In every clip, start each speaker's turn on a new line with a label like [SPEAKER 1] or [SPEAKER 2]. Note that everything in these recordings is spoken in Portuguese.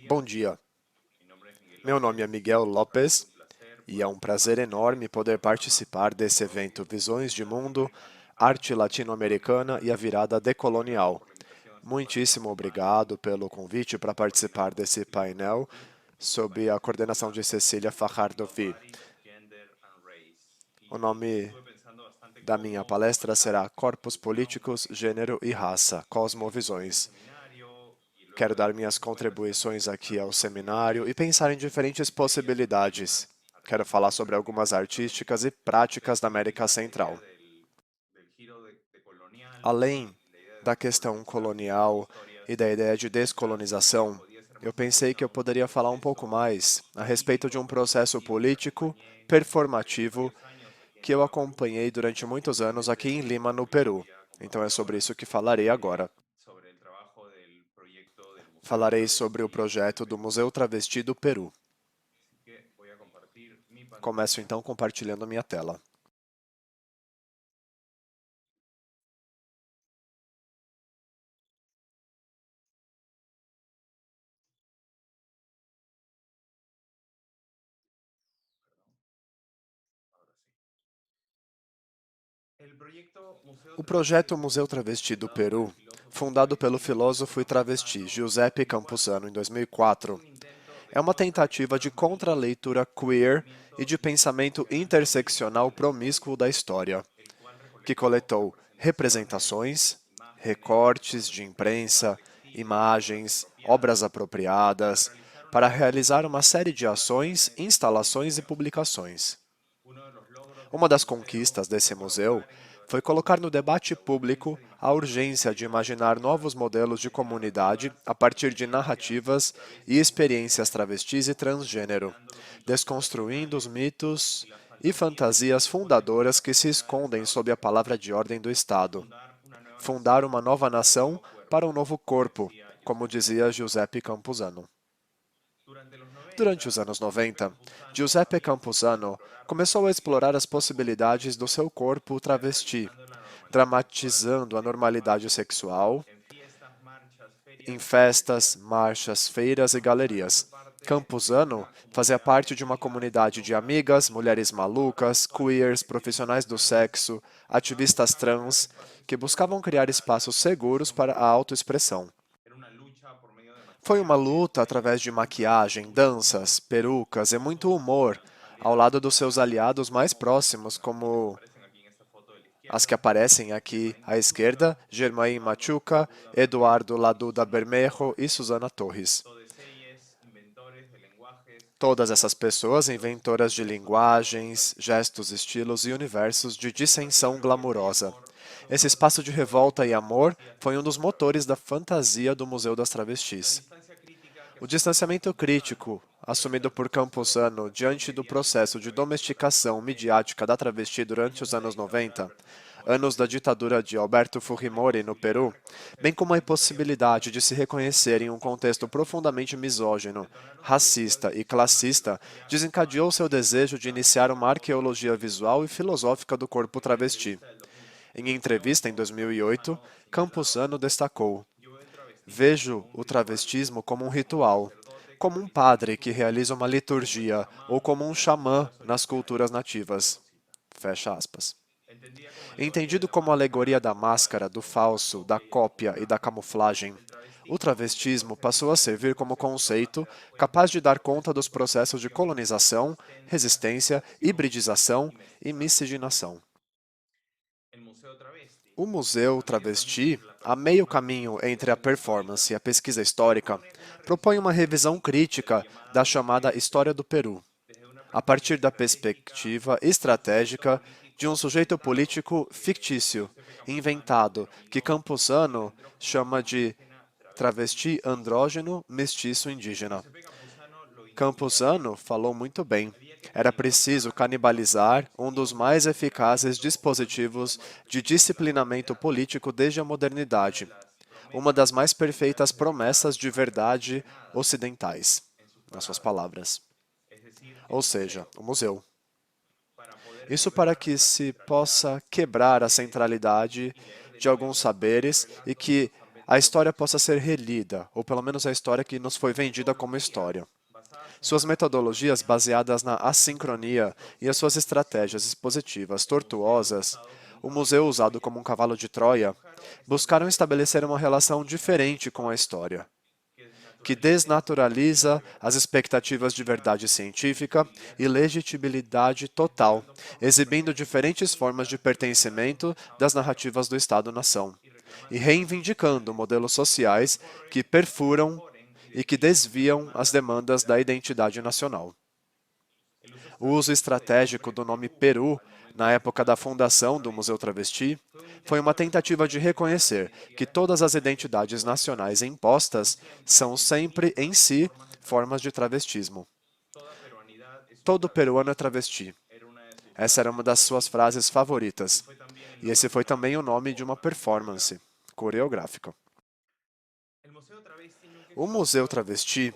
[SPEAKER 1] Bom dia, meu nome é Miguel Lopes e é um prazer enorme poder participar desse evento Visões de Mundo, Arte Latino-Americana e a Virada Decolonial. Muitíssimo obrigado pelo convite para participar desse painel sob a coordenação de Cecília Fajardo Vi. O nome da minha palestra será Corpos Políticos, Gênero e Raça, Cosmovisões. Quero dar minhas contribuições aqui ao seminário e pensar em diferentes possibilidades. Quero falar sobre algumas artísticas e práticas da América Central. Além da questão colonial e da ideia de descolonização, eu pensei que eu poderia falar um pouco mais a respeito de um processo político performativo que eu acompanhei durante muitos anos aqui em Lima, no Peru. Então é sobre isso que falarei agora. Falarei sobre o projeto do Museu Travesti do Peru. Começo então compartilhando minha tela. O projeto Museu Travesti do Peru, fundado pelo filósofo e travesti Giuseppe Campuzano em 2004, é uma tentativa de contraleitura queer e de pensamento interseccional promíscuo da história, que coletou representações, recortes de imprensa, imagens, obras apropriadas, para realizar uma série de ações, instalações e publicações. Uma das conquistas desse museu foi colocar no debate público a urgência de imaginar novos modelos de comunidade a partir de narrativas e experiências travestis e transgênero, desconstruindo os mitos e fantasias fundadoras que se escondem sob a palavra de ordem do Estado. Fundar uma nova nação para um novo corpo, como dizia Giuseppe Campuzano. Durante os anos 90, Giuseppe Campuzano começou a explorar as possibilidades do seu corpo travesti, dramatizando a normalidade sexual em festas, marchas, feiras e galerias. Campuzano fazia parte de uma comunidade de amigas, mulheres malucas, queers, profissionais do sexo, ativistas trans, que buscavam criar espaços seguros para a autoexpressão. Foi uma luta através de maquiagem, danças, perucas e muito humor, ao lado dos seus aliados mais próximos, como as que aparecem aqui à esquerda, Germain Machuca, Eduardo Laduda Bermejo e Susana Torres. Todas essas pessoas inventoras de linguagens, gestos, estilos e universos de dissensão glamurosa. Esse espaço de revolta e amor foi um dos motores da fantasia do Museu das Travestis. O distanciamento crítico, assumido por Campuzano diante do processo de domesticação midiática da travesti durante os anos 90, anos da ditadura de Alberto Fujimori no Peru, bem como a impossibilidade de se reconhecer em um contexto profundamente misógino, racista e classista, desencadeou seu desejo de iniciar uma arqueologia visual e filosófica do corpo travesti. Em entrevista em 2008, Campuzano destacou: "Vejo o travestismo como um ritual, como um padre que realiza uma liturgia ou como um xamã nas culturas nativas." Fecha aspas. Entendido como alegoria da máscara, do falso, da cópia e da camuflagem, o travestismo passou a servir como conceito capaz de dar conta dos processos de colonização, resistência, hibridização e miscigenação. O Museu Travesti, a meio caminho entre a performance e a pesquisa histórica, propõe uma revisão crítica da chamada História do Peru, a partir da perspectiva estratégica de um sujeito político fictício, inventado, que Campuzano chama de travesti andrógeno mestiço indígena. Campuzano falou muito bem. Era preciso canibalizar um dos mais eficazes dispositivos de disciplinamento político desde a modernidade, uma das mais perfeitas promessas de verdade ocidentais, nas suas palavras. Ou seja, o museu. Isso para que se possa quebrar a centralidade de alguns saberes e que a história possa ser relida, ou pelo menos a história que nos foi vendida como história. Suas metodologias baseadas na assincronia e as suas estratégias expositivas tortuosas, o museu usado como um cavalo de Troia, buscaram estabelecer uma relação diferente com a história, que desnaturaliza as expectativas de verdade científica e legitimidade total, exibindo diferentes formas de pertencimento das narrativas do Estado-nação, e reivindicando modelos sociais que perfuram e que desviam as demandas da identidade nacional. O uso estratégico do nome Peru na época da fundação do Museu Travesti foi uma tentativa de reconhecer que todas as identidades nacionais impostas são sempre, em si, formas de travestismo. Todo peruano é travesti. Essa era uma das suas frases favoritas. E esse foi também o nome de uma performance coreográfica. O Museu Travesti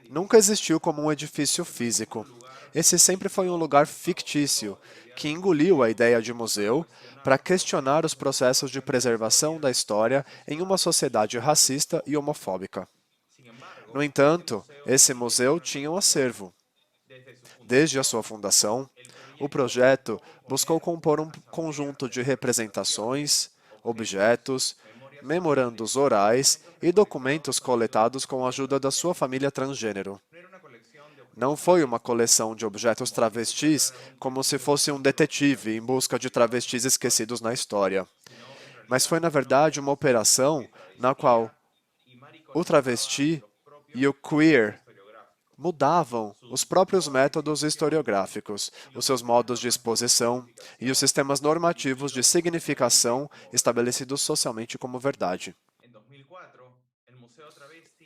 [SPEAKER 1] nunca existiu como um edifício físico. Esse sempre foi um lugar fictício, que engoliu a ideia de museu para questionar os processos de preservação da história em uma sociedade racista e homofóbica. No entanto, esse museu tinha um acervo. Desde a sua fundação, o projeto buscou compor um conjunto de representações, objetos, memorandos orais e documentos coletados com a ajuda da sua família transgênero. Não foi uma coleção de objetos travestis como se fosse um detetive em busca de travestis esquecidos na história, mas foi, na verdade, uma operação na qual o travesti e o queer mudavam os próprios métodos historiográficos, os seus modos de exposição e os sistemas normativos de significação estabelecidos socialmente como verdade.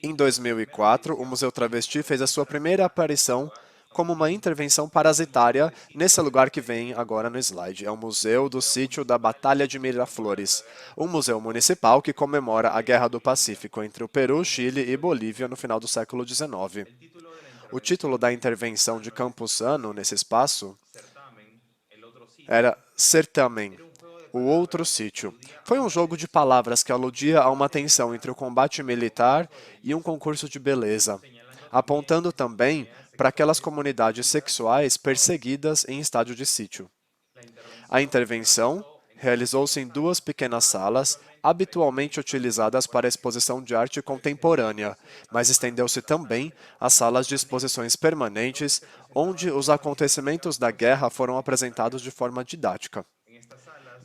[SPEAKER 1] Em 2004, o Museu Travesti fez a sua primeira aparição como uma intervenção parasitária nesse lugar que vem agora no slide. É o Museu do Sítio da Batalha de Miraflores, um museu municipal que comemora a Guerra do Pacífico entre o Peru, Chile e Bolívia no final do século XIX. O título da intervenção de Campuzano nesse espaço era Certamen, o outro sítio. Foi um jogo de palavras que aludia a uma tensão entre o combate militar e um concurso de beleza, apontando também para aquelas comunidades sexuais perseguidas em estádio de sítio. A intervenção realizou-se em duas pequenas salas, habitualmente utilizadas para exposição de arte contemporânea, mas estendeu-se também às salas de exposições permanentes, onde os acontecimentos da guerra foram apresentados de forma didática.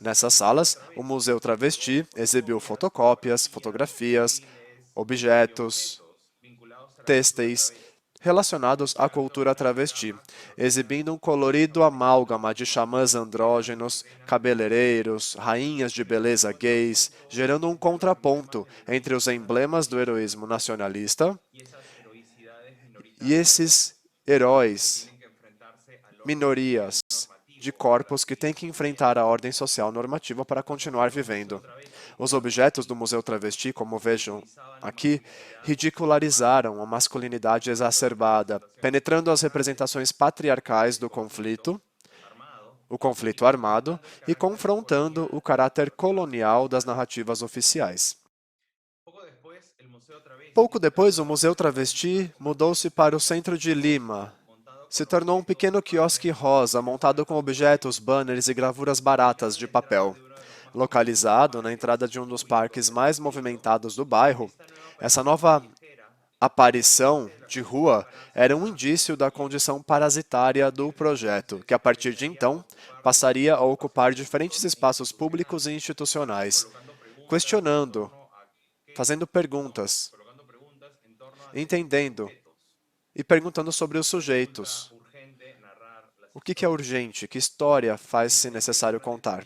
[SPEAKER 1] Nessas salas, o Museu Travesti exibiu fotocópias, fotografias, objetos, têxteis relacionados à cultura travesti, exibindo um colorido amálgama de xamãs andrógenos, cabeleireiros, rainhas de beleza gays, gerando um contraponto entre os emblemas do heroísmo nacionalista e esses heróis, minorias de corpos que têm que enfrentar a ordem social normativa para continuar vivendo. Os objetos do Museu Travesti, como vejam aqui, ridicularizaram a masculinidade exacerbada, penetrando as representações patriarcais do conflito, o conflito armado, e confrontando o caráter colonial das narrativas oficiais. Pouco depois, o Museu Travesti mudou-se para o centro de Lima. Se tornou um pequeno quiosque rosa montado com objetos, banners e gravuras baratas de papel. Localizado na entrada de um dos parques mais movimentados do bairro, essa nova aparição de rua era um indício da condição parasitária do projeto, que a partir de então passaria a ocupar diferentes espaços públicos e institucionais, questionando, fazendo perguntas, entendendo e perguntando sobre os sujeitos. O que é urgente? Que história faz-se necessário contar?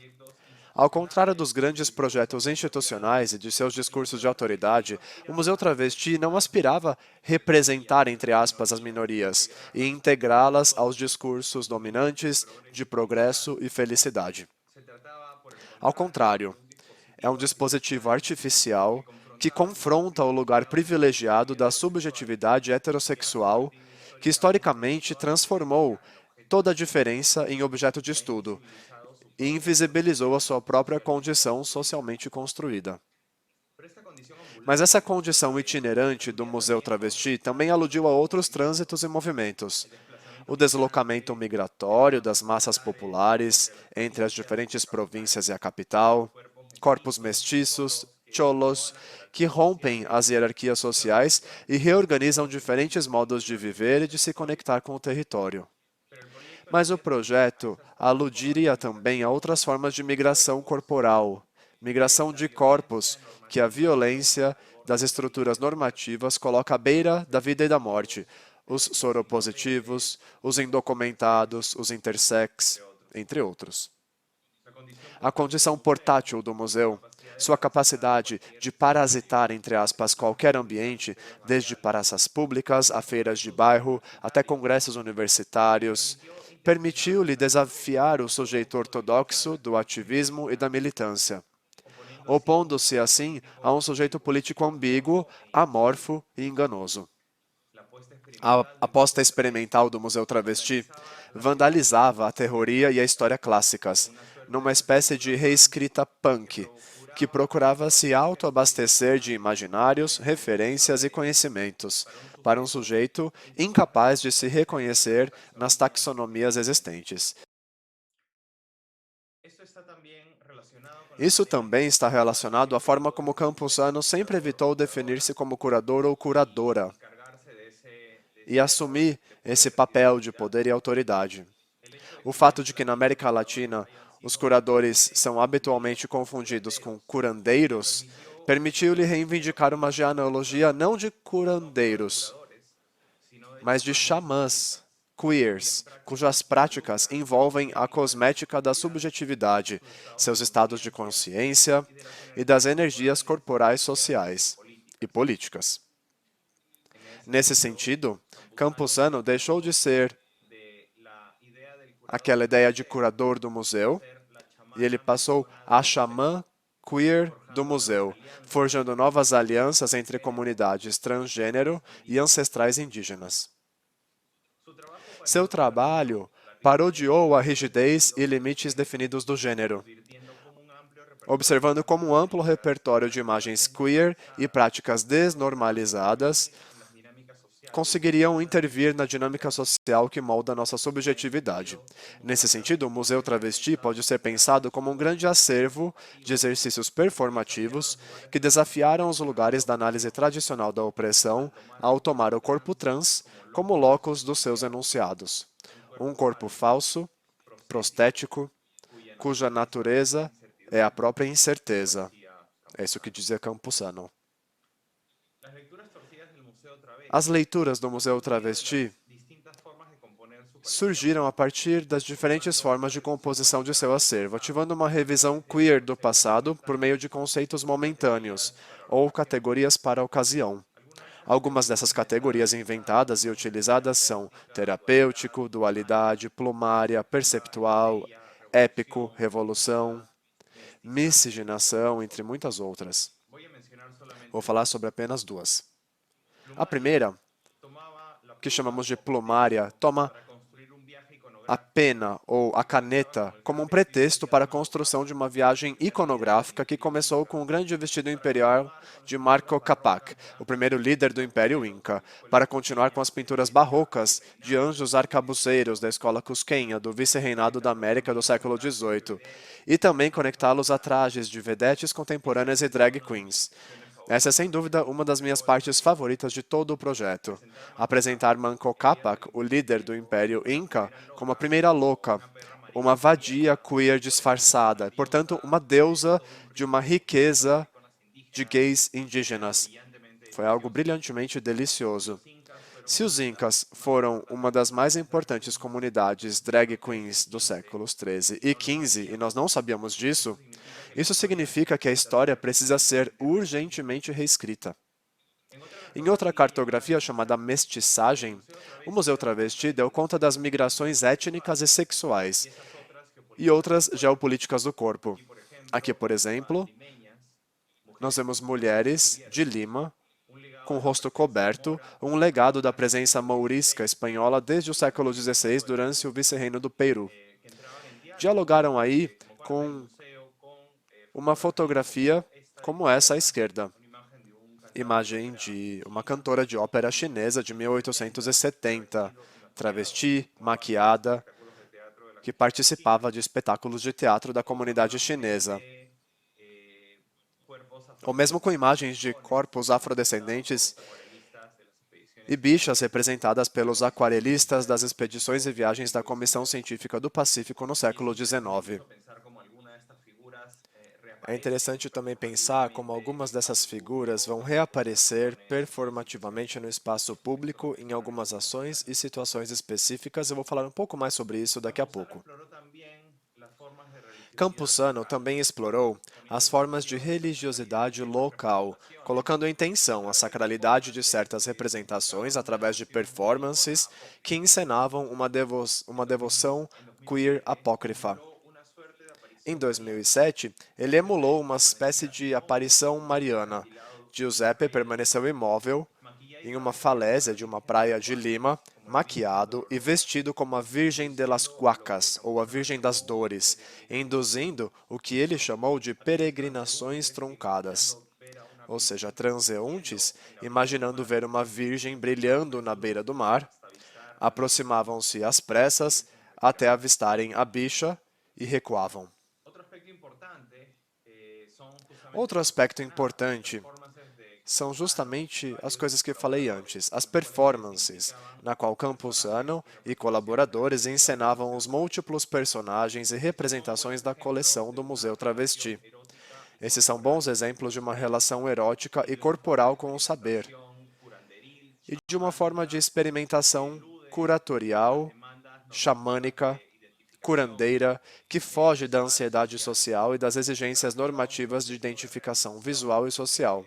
[SPEAKER 1] Ao contrário dos grandes projetos institucionais e de seus discursos de autoridade, o Museu Travesti não aspirava representar, entre aspas, as minorias e integrá-las aos discursos dominantes de progresso e felicidade. Ao contrário, é um dispositivo artificial que confronta o lugar privilegiado da subjetividade heterossexual que historicamente transformou toda a diferença em objeto de estudo e invisibilizou a sua própria condição socialmente construída. Mas essa condição itinerante do Museu Travesti também aludiu a outros trânsitos e movimentos. O deslocamento migratório das massas populares entre as diferentes províncias e a capital, corpos mestiços, cholos, que rompem as hierarquias sociais e reorganizam diferentes modos de viver e de se conectar com o território. Mas o projeto aludiria também a outras formas de migração corporal, migração de corpos, que a violência das estruturas normativas coloca à beira da vida e da morte, os soropositivos, os indocumentados, os intersex, entre outros. A condição portátil do museu, sua capacidade de parasitar, entre aspas, qualquer ambiente, desde praças públicas a feiras de bairro até congressos universitários, permitiu-lhe desafiar o sujeito ortodoxo do ativismo e da militância, opondo-se assim a um sujeito político ambíguo, amorfo e enganoso. A aposta experimental do Museu Travesti vandalizava a teoria e a história clássicas, numa espécie de reescrita punk, que procurava se autoabastecer de imaginários, referências e conhecimentos, para um sujeito incapaz de se reconhecer nas taxonomias existentes. Isso também está relacionado à forma como o Campuzano sempre evitou definir-se como curador ou curadora e assumir esse papel de poder e autoridade. O fato de que na América Latina os curadores são habitualmente confundidos com curandeiros permitiu-lhe reivindicar uma genealogia não de curandeiros, mas de xamãs, queers, cujas práticas envolvem a cosmética da subjetividade, seus estados de consciência e das energias corporais sociais e políticas. Nesse sentido, Campuzano deixou de ser aquela ideia de curador do museu e ele passou a xamã queer do museu, forjando novas alianças entre comunidades transgênero e ancestrais indígenas. Seu trabalho parodiou a rigidez e limites definidos do gênero, observando como um amplo repertório de imagens queer e práticas desnormalizadas conseguiriam intervir na dinâmica social que molda nossa subjetividade. Nesse sentido, o Museu Travesti pode ser pensado como um grande acervo de exercícios performativos que desafiaram os lugares da análise tradicional da opressão ao tomar o corpo trans como locus dos seus enunciados. Um corpo falso, prostético, cuja natureza é a própria incerteza. É isso que dizia Campuzano. As leituras do Museu Travesti surgiram a partir das diferentes formas de composição de seu acervo, ativando uma revisão queer do passado por meio de conceitos momentâneos, ou categorias para a ocasião. Algumas dessas categorias inventadas e utilizadas são terapêutico, dualidade, plumária, perceptual, épico, revolução, miscigenação, entre muitas outras. Vou falar sobre apenas duas. A primeira, que chamamos de plumária, toma a pena ou a caneta como um pretexto para a construção de uma viagem iconográfica que começou com o grande vestido imperial de Marco Capac, o primeiro líder do Império Inca, para continuar com as pinturas barrocas de anjos arcabuceiros da escola cusquenha do vice-reinado da América do século XVIII, e também conectá-los a trajes de vedetes contemporâneas e drag queens. Essa é, sem dúvida, uma das minhas partes favoritas de todo o projeto. Apresentar Manco Cápac, o líder do Império Inca, como a primeira louca, uma vadia queer disfarçada, portanto, uma deusa de uma riqueza de gays indígenas. Foi algo brilhantemente delicioso. Se os Incas foram uma das mais importantes comunidades drag queens dos séculos XIII e XV, e nós não sabíamos disso, isso significa que a história precisa ser urgentemente reescrita. Em outra cartografia chamada Mestiçagem, o Museu Travesti deu conta das migrações étnicas e sexuais e outras geopolíticas do corpo. Aqui, por exemplo, nós vemos mulheres de Lima com o rosto coberto, um legado da presença mourisca espanhola desde o século XVI durante o vice-reino do Peru. Dialogaram aí com uma fotografia como essa à esquerda, imagem de uma cantora de ópera chinesa de 1870, travesti, maquiada, que participava de espetáculos de teatro da comunidade chinesa. Ou mesmo com imagens de corpos afrodescendentes e bichas representadas pelos aquarelistas das expedições e viagens da Comissão Científica do Pacífico no século XIX. É interessante também pensar como algumas dessas figuras vão reaparecer performativamente no espaço público em algumas ações e situações específicas. Eu vou falar um pouco mais sobre isso daqui a pouco. Campuzano também explorou as formas de religiosidade local, colocando em tensão a sacralidade de certas representações através de performances que encenavam uma devoção queer apócrifa. Em 2007, ele emulou uma espécie de aparição mariana. Giuseppe permaneceu imóvel em uma falésia de uma praia de Lima, maquiado e vestido como a Virgem de las Guacas, ou a Virgem das Dores, induzindo o que ele chamou de peregrinações truncadas, ou seja, transeuntes, imaginando ver uma virgem brilhando na beira do mar, aproximavam-se às pressas até avistarem a bicha e recuavam. Outro aspecto importante são justamente as coisas que eu falei antes, as performances, na qual Campuzano e colaboradores encenavam os múltiplos personagens e representações da coleção do Museu Travesti. Esses são bons exemplos de uma relação erótica e corporal com o saber, e de uma forma de experimentação curatorial, xamânica, curandeira, que foge da ansiedade social e das exigências normativas de identificação visual e social.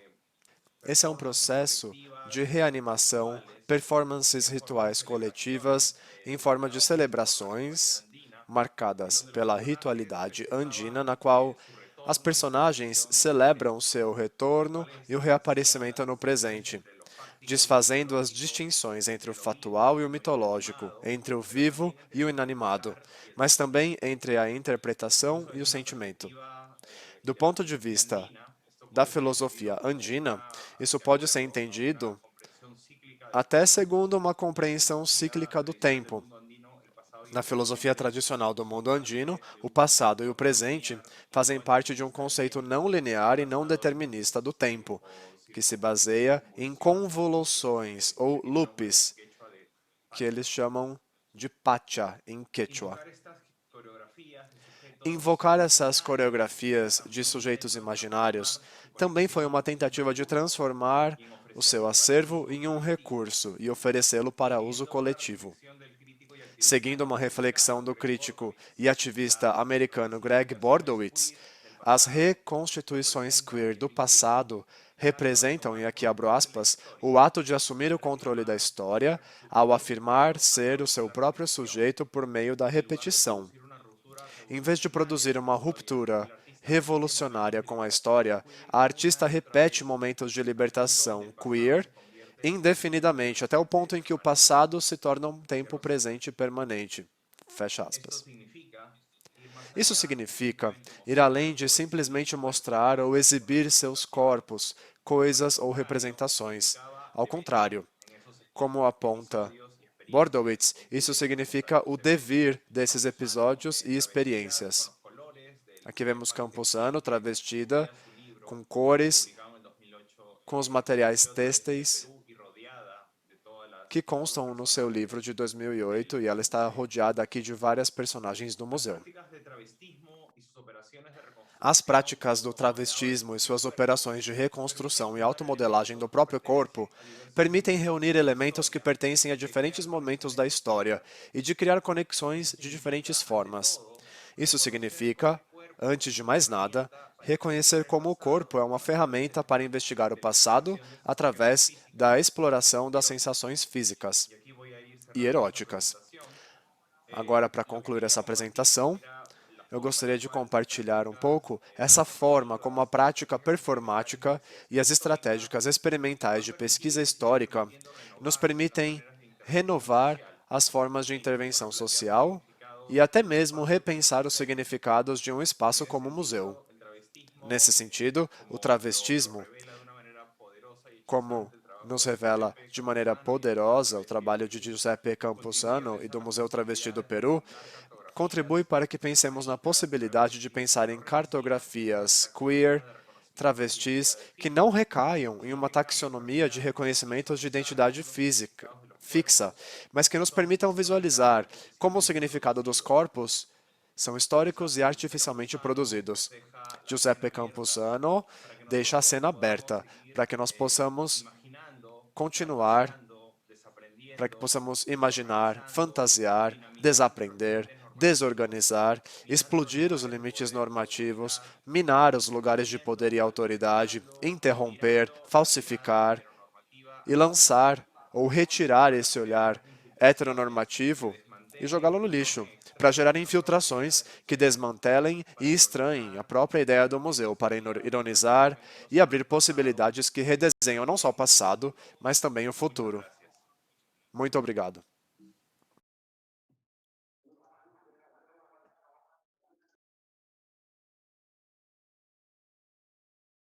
[SPEAKER 1] Esse é um processo de reanimação, performances rituais coletivas em forma de celebrações marcadas pela ritualidade andina, na qual as personagens celebram seu retorno e o reaparecimento no presente, desfazendo as distinções entre o factual e o mitológico, entre o vivo e o inanimado, mas também entre a interpretação e o sentimento. Do ponto de vista da filosofia andina, isso pode ser entendido até segundo uma compreensão cíclica do tempo. Na filosofia tradicional do mundo andino, o passado e o presente fazem parte de um conceito não linear e não determinista do tempo, que se baseia em convoluções ou loops, que eles chamam de pacha em Quechua. Invocar essas coreografias de sujeitos imaginários também foi uma tentativa de transformar o seu acervo em um recurso e oferecê-lo para uso coletivo. Seguindo uma reflexão do crítico e ativista americano Greg Bordowitz, as reconstituições queer do passado representam, e aqui abro aspas, o ato de assumir o controle da história ao afirmar ser o seu próprio sujeito por meio da repetição. Em vez de produzir uma ruptura revolucionária com a história, a artista repete momentos de libertação queer indefinidamente, até o ponto em que o passado se torna um tempo presente e permanente. Fecha aspas. Isso significa ir além de simplesmente mostrar ou exibir seus corpos, coisas ou representações. Ao contrário, como aponta Bordowitz, isso significa o devir desses episódios e experiências. Aqui vemos Campuzano travestida, com cores, com os materiais têxteis que constam no seu livro de 2008 e ela está rodeada aqui de várias personagens do museu. As práticas do travestismo e suas operações de reconstrução e automodelagem do próprio corpo permitem reunir elementos que pertencem a diferentes momentos da história e de criar conexões de diferentes formas. Isso significa, antes de mais nada, reconhecer como o corpo é uma ferramenta para investigar o passado através da exploração das sensações físicas e eróticas. Agora, para concluir essa apresentação, eu gostaria de compartilhar um pouco essa forma como a prática performática e as estratégicas experimentais de pesquisa histórica nos permitem renovar as formas de intervenção social e até mesmo repensar os significados de um espaço como um museu. Nesse sentido, o travestismo, como nos revela de maneira poderosa o trabalho de Giuseppe Campuzano e do Museu Travesti do Peru, contribui para que pensemos na possibilidade de pensar em cartografias queer, travestis, que não recaiam em uma taxonomia de reconhecimentos de identidade física, fixa, mas que nos permitam visualizar como o significado dos corpos são históricos e artificialmente produzidos. Giuseppe Campuzano deixa a cena aberta para que nós possamos continuar, para que possamos imaginar, fantasiar, desaprender, desorganizar, explodir os limites normativos, minar os lugares de poder e autoridade, interromper, falsificar e lançar ou retirar esse olhar heteronormativo e jogá-lo no lixo, para gerar infiltrações que desmantelem e estranhem a própria ideia do museu, para ironizar e abrir possibilidades que redesenham não só o passado, mas também o futuro. Muito obrigado.